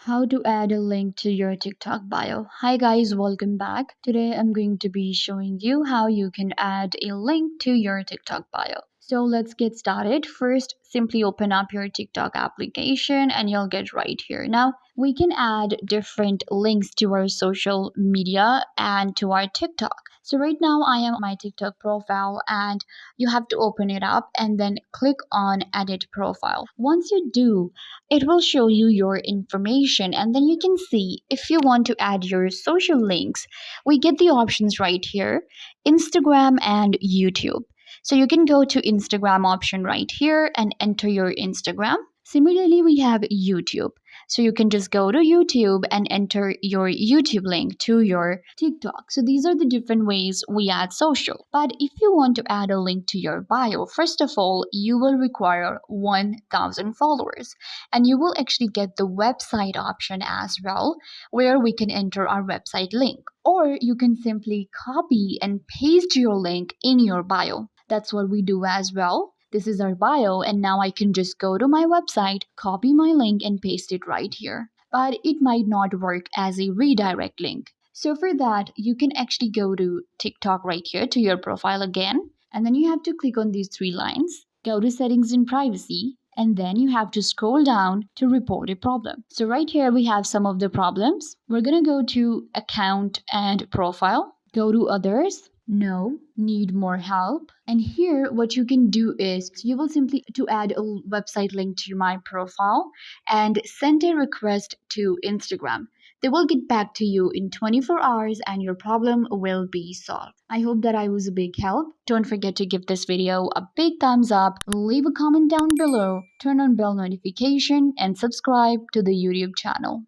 How to add a link to your TikTok bio. Hi guys, welcome back. Today I'm going to be showing you how you can add a link to your TikTok bio. So let's get started. First, simply open up your TikTok application and you'll get right here. Now, we can add different links to our social media and to our TikTok. So right now I am on my TikTok profile and you have to open it up and then click on edit profile. Once you do, it will show you your information and then you can see if you want to add your social links. We get the options right here: Instagram and YouTube. So you can go to Instagram option right here and enter your Instagram. Similarly, we have YouTube. So you can just go to YouTube and enter your YouTube link to your TikTok. So these are the different ways we add social. But if you want to add a link to your bio, first of all, you will require 1,000 followers. And you will actually get the website option as well, where we can enter our website link. Or you can simply copy and paste your link in your bio. That's what we do as well. This is our bio, and now I can just go to my website, copy my link, and paste it right here. But it might not work as a redirect link. So for that, you can actually go to TikTok right here to your profile again, and then you have to click on these three lines, go to settings and privacy, and then you have to scroll down to report a problem. So right here we have some of the problems. We're gonna go to account and profile, go to others, no, need more help. And here what you can do is you will simply to add a website link to my profile and send a request to Instagram. They will get back to you in 24 hours and your problem will be solved. I hope that I was a big help. Don't forget to give this video a big thumbs up, leave a comment down below, turn on bell notification, and subscribe to the YouTube channel.